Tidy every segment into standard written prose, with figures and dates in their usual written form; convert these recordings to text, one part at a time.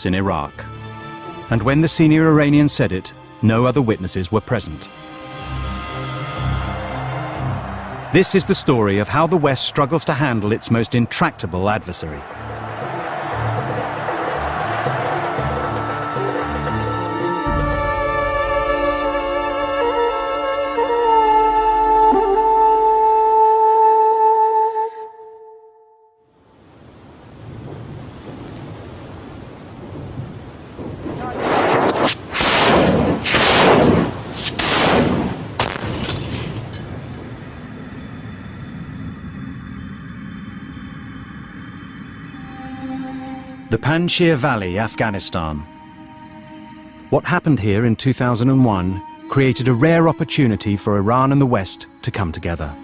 in Iraq. And when the senior Iranian said it, no other witnesses were present. This is the story of how the West struggles to handle its most intractable adversary. The Panjshir Valley, Afghanistan. What happened here in 2001 created a rare opportunity for Iran and the West to come together.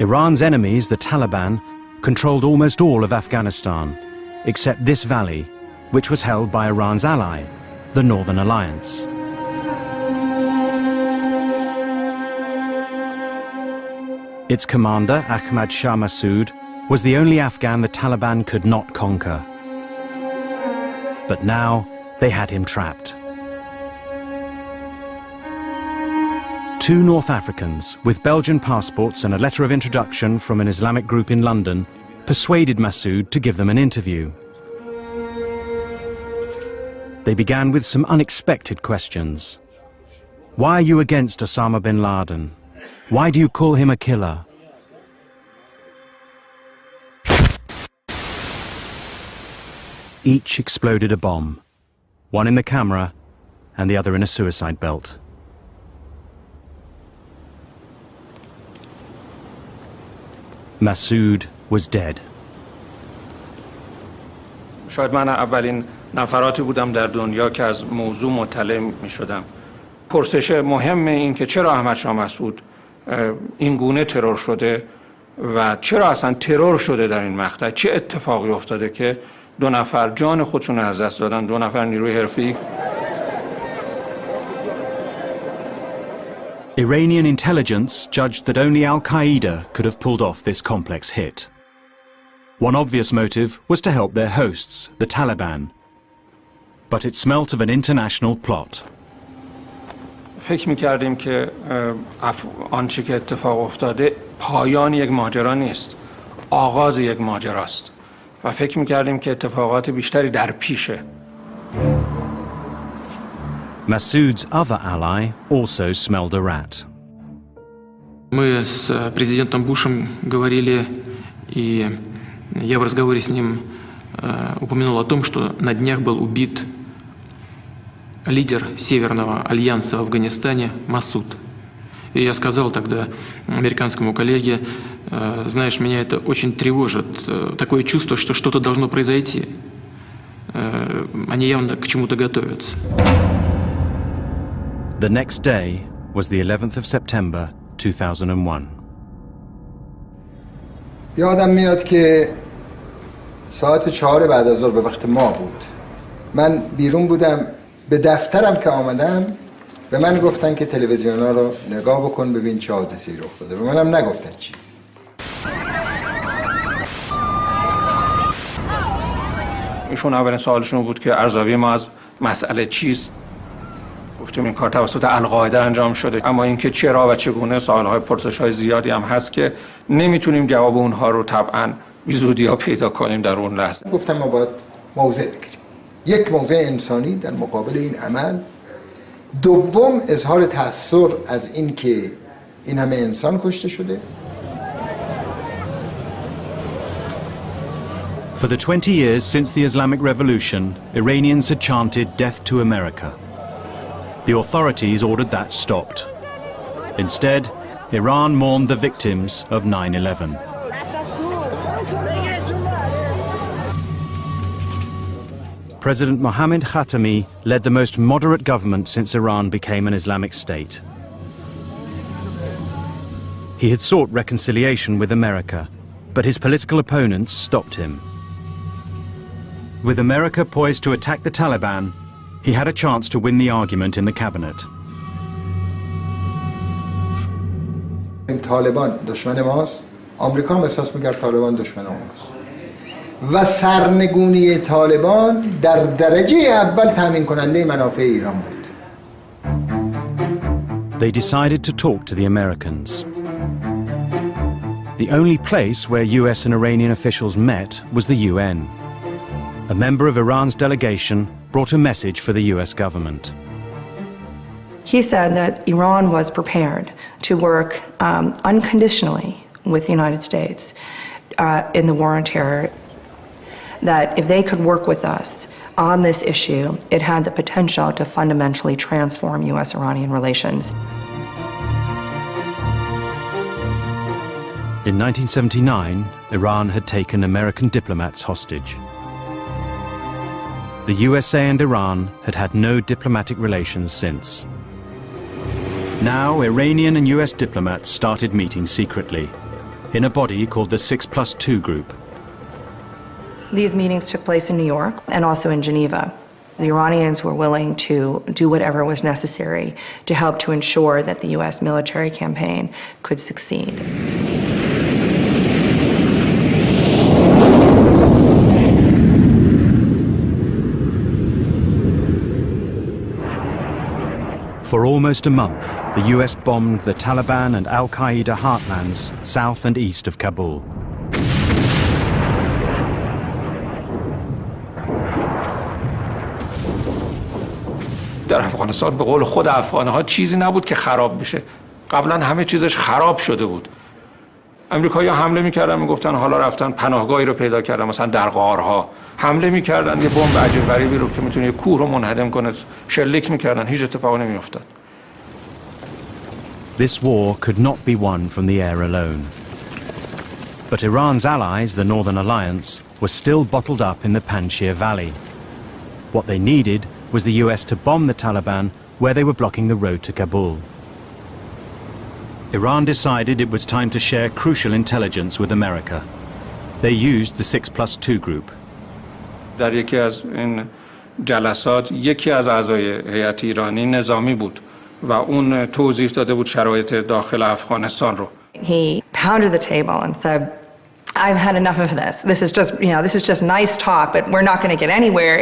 Iran's enemies, the Taliban, controlled almost all of Afghanistan, except this valley, which was held by Iran's ally, the Northern Alliance. Its commander, Ahmad Shah Massoud, was the only Afghan the Taliban could not conquer. But now they had him trapped. Two North Africans with Belgian passports and a letter of introduction from an Islamic group in London persuaded Massoud to give them an interview. They began with some unexpected questions. Why are you against Osama bin Laden? Why do you call him a killer? Each exploded a bomb, one in the camera and the other in a suicide belt. Massoud was dead. شاید من اولین نفراتی بودم در دنیا که از موضوع مطلع می شدم. پرسش مهم این که چرا احمد شاه مسعود این گونه ترور شده و چرا اصلا ترور شده در این مقطع، چه اتفاقی افتاده که دو نفر جان خودشون از دست دادن، دو نفر نیروی حرفه‌ای. Iranian intelligence judged that only Al-Qaeda could have pulled off this complex hit. One obvious motive was to help their hosts, the Taliban. But it smelt of an international plot. فکر می‌کردیم که آنچه که اتفاق افتاده پایان یک ماجرا نیست، آغاز یک ماجراست. و فکر می‌کردیم که اتفاقات بیشتری در پیشه. Massoud's other ally also smelled a rat. Мы с президентом Бушем говорили, и я в разговоре с ним упомянул о том, что на днях был убит лидер Северного альянса в Афганистане Масуд. И я сказал тогда американскому коллеге, знаешь, меня это очень тревожит, такое чувство, что что-то должно произойти. Они явно к чему-то готовятся. The next day was the 11th of September 2001. یادم میاد که ساعت 4 بعد از ظهر به وقت ما بود. من بیرون بودم، به دفترم که آمدم به من گفتن که تلویزیونا رو نگاه بکن ببین چه حادثه‌ای رخ داده. به منم نگفتن چی. ایشون اولین سوالشون بود که ارزیابی ما از مسئله چیست. گفتیم این کار توسط القاعده انجام شده، اما اینکه چرا و چگونه سوال‌های پرسش‌های زیادی هم هست که نمیتونیم جواب اونها رو طبعاً بی زودی‌ها پیدا کنیم در اون لحظه. گفتم ما باید موضع بگیریم. یک موضع انسانی در مقابل این عمل. دوم اظهار تأثیر از این که این همه انسان کشته شده. For the 20 years since the Islamic Revolution, Iranians had chanted death to America. The authorities ordered that stopped. Instead, Iran mourned the victims of 9/11. President Mohammad Khatami led the most moderate government since Iran became an Islamic state. He had sought reconciliation with America, but his political opponents stopped him. With America poised to attack the Taliban, he had a chance to win the argument in the cabinet. طالبان دشمن ماست، آمریکا هم احساس می‌کرد طالبان دشمن ماست و سرنگونی طالبان در درجه اول تامین کننده منافع ایران بود. They decided to talk to the Americans. The only place where US and Iranian officials met was the UN. A member of Iran's delegation brought a message for the US government. He said that Iran was prepared to work unconditionally with the United States in the war on terror. That if they could work with us on this issue, it had the potential to fundamentally transform US-Iranian relations. In 1979, Iran had taken American diplomats hostage. The USA and Iran had had no diplomatic relations since. Now, Iranian and US diplomats started meeting secretly in a body called the 6+2 group. These meetings took place in New York and also in Geneva. The Iranians were willing to do whatever was necessary to help to ensure that the US military campaign could succeed. For almost a month, the US bombed the Taliban and Al-Qaeda heartlands south and east of Kabul. در افغانستان به قول خود افغان‌ها چیزی نبود که خراب بشه. قبلا همه چیزش خراب شده بود. امریکایی‌ها حمله می‌کردن میگفتن حالا رفتن پناهگاهی رو پیدا کردن، مثلا در غارها حمله می‌کردن، یه بمب عجیب غریبی رو که میتونه یه کوه رو منهدم کنه شلیک می‌کردن، هیچ اتفاقی نمی‌افتاد. This war could not be won from the air alone. But Iran's allies, the Northern Alliance, were still bottled up in the Panjshir Valley. What they needed was the US to bomb the Taliban where they were blocking the road to Kabul. Iran decided it was time to share crucial intelligence with America. They used the 6+2 group. در یکی از این جلسات یکی از اعضای هیئت ایرانی نظامی بود و اون توضیح داده بود شرایط داخل افغانستان رو. He pounded the table and said, I've had enough of this. This is just, this is just nice talk, but we're not going to get anywhere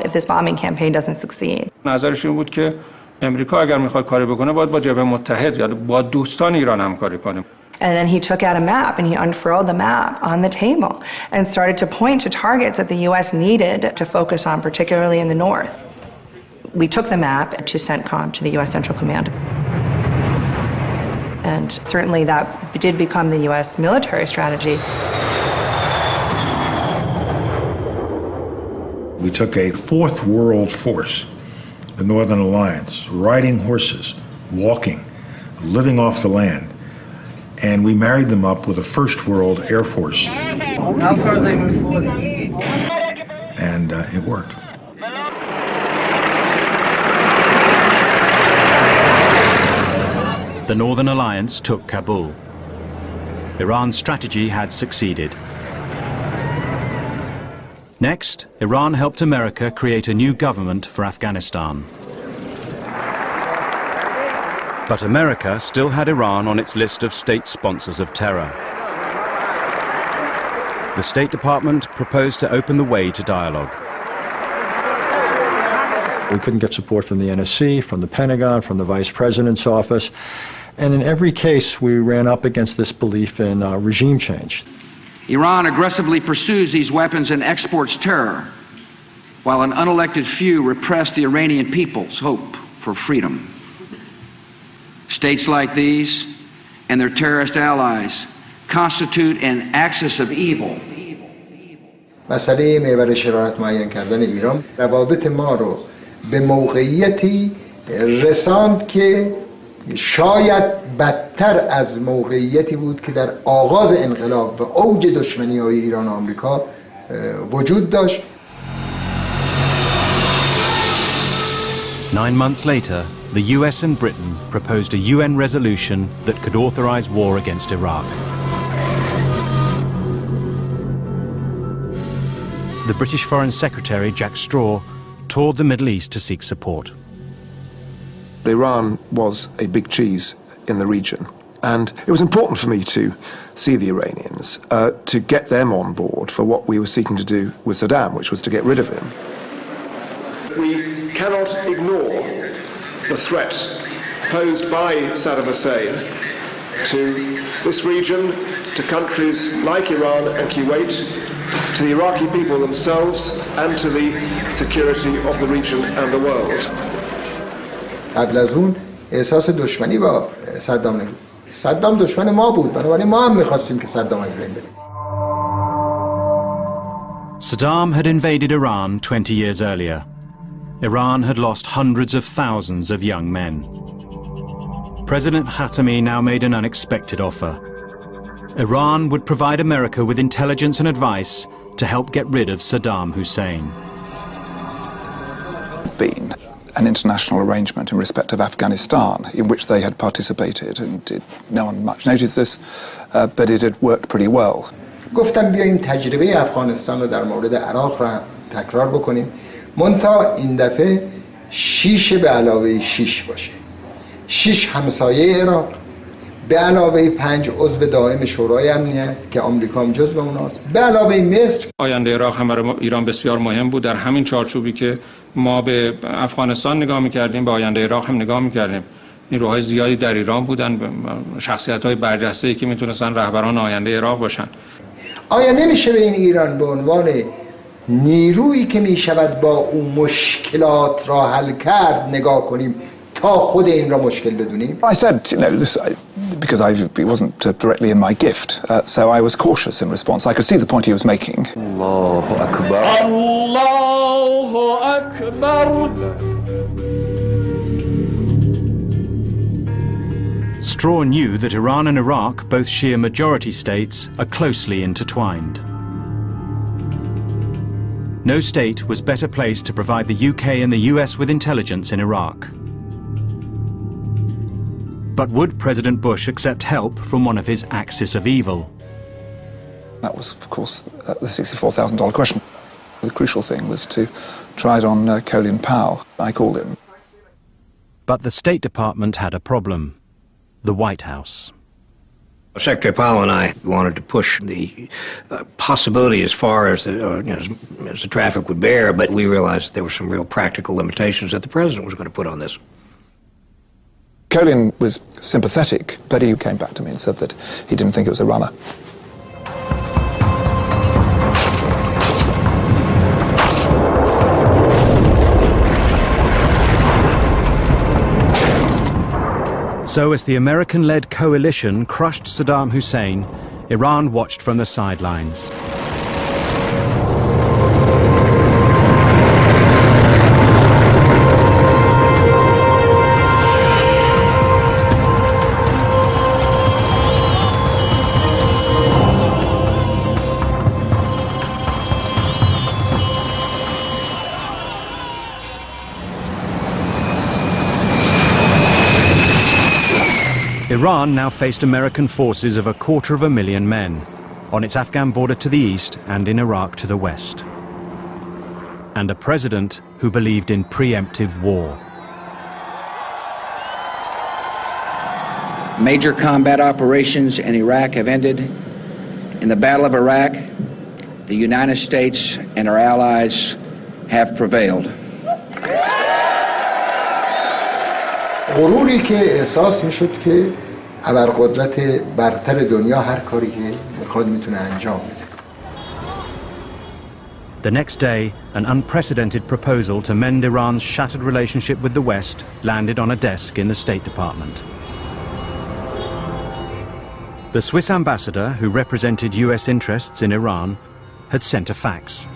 if this bombing campaign doesn't succeed. نظرش این بود که امریکا اگر میخواد کاری بکنه باید با جبهه متحد یا با دوستان ایران همکاری کنه. And then he took out a map and he unfurled the map on the table and started to point to targets that the US needed to focus on, particularly in the north. We took the map to CENTCOM, to the US Central Command. And certainly that did become the US military strategy. We took a fourth world force, the Northern Alliance, riding horses, walking, living off the land, and we married them up with a first world air force. And it worked. The Northern Alliance took Kabul. Iran's strategy had succeeded. Next, Iran helped America create a new government for Afghanistan. But America still had Iran on its list of state sponsors of terror. The State Department proposed to open the way to dialogue. We couldn't get support from the NSC, from the Pentagon, from the Vice President's office. And in every case, we ran up against this belief in regime change. Iran aggressively pursues these weapons and exports terror, while an unelected few repress the Iranian people's hope for freedom. States like these and their terrorist allies constitute an axis of evil. مسئله محور شرارت معین کردن ایران روابط ما رو به موقعیتی رساند که شاید بدتر از موقعیتی بود که در آغاز انقلاب و اوج دشمنی‌های ایران و آمریکا وجود داشت. 9 months later, the US and Britain proposed a UN resolution that could authorize war against Iraq. The British Foreign Secretary, Jack Straw, toured the Middle East to seek support. Iran was a big cheese in the region, And it was important for me to see the Iranians, to get them on board for what we were seeking to do with Saddam, which was to get rid of him. We cannot ignore the threat posed by Saddam Hussein to this region, to countries like Iran and Kuwait, to the Iraqi people themselves, and to the security of the region and the world. قبل از اون احساس دشمنی با صدام نبود. صدام دشمن ما بود، بنابراین ما هم می‌خواستیم که صدام از بین بره. Saddam had invaded Iran 20 years earlier. Iran had lost hundreds of thousands of young men. President Khatami now made an unexpected offer. Iran would provide America with intelligence and advice to help get rid of Saddam Hussein. Been an international arrangement in respect of Afghanistan in which they had participated, and no one much noticed this, but it had worked pretty well. گفتم بیاییم تجربه افغانستان رو در مورد عراق را تکرار بکنیم، منتها این دفعه 6 به علاوه 6 باشه. 6 همسایه عراق به علاوه 5 عضو دائم شورای امنیت که آمریکا هم جزو اوناست، به علاوه مصر. آینده عراق هم برای ایران بسیار مهم بود. در همین چارچوبی که ما به افغانستان نگاه می‌کردیم، به آینده عراق هم نگاه می‌کردیم. نیروهای زیادی در ایران بودن، شخصیت‌های برجسته‌ای که میتونستن رهبران آینده عراق باشن. آیا نمیشه به این ایران به عنوان نیرویی که میشود با اون مشکلات را حل کرد نگاه کنیم تا خود این را مشکل بدونیم؟ I said, this, because it wasn't directly in my gift, so I was cautious in response. I could see the point he was making. Allahu Akbar. Allahu Akbar. Straw knew that Iran and Iraq, both Shia majority states, are closely intertwined. No state was better placed to provide the UK and the US with intelligence in Iraq. But would President Bush accept help from one of his axis of evil? That was, of course, the $64,000 question. The crucial thing was to try it on Colin Powell, I called him. But the State Department had a problem. The White House. Secretary Powell and I wanted to push the possibility as far as as the traffic would bear, but we realized that there were some real practical limitations that the president was going to put on this. Colin was sympathetic, but he came back to me and said that he didn't think it was a runner. So as the American-led coalition crushed Saddam Hussein, Iran watched from the sidelines. Iran now faced American forces of 250,000 men on its Afghan border to the east and in Iraq to the west. And a president who believed in preemptive war. Major combat operations in Iraq have ended. In the Battle of Iraq, the United States and our allies have prevailed. غروری که احساس میشد که ابرقدرت برتر دنیا هر کاری که میخواد میتونه انجام بده. The next day, an unprecedented proposal to mend Iran's shattered relationship with the West landed on a desk in the State Department. The Swiss ambassador, who represented US interests in Iran, had sent a fax.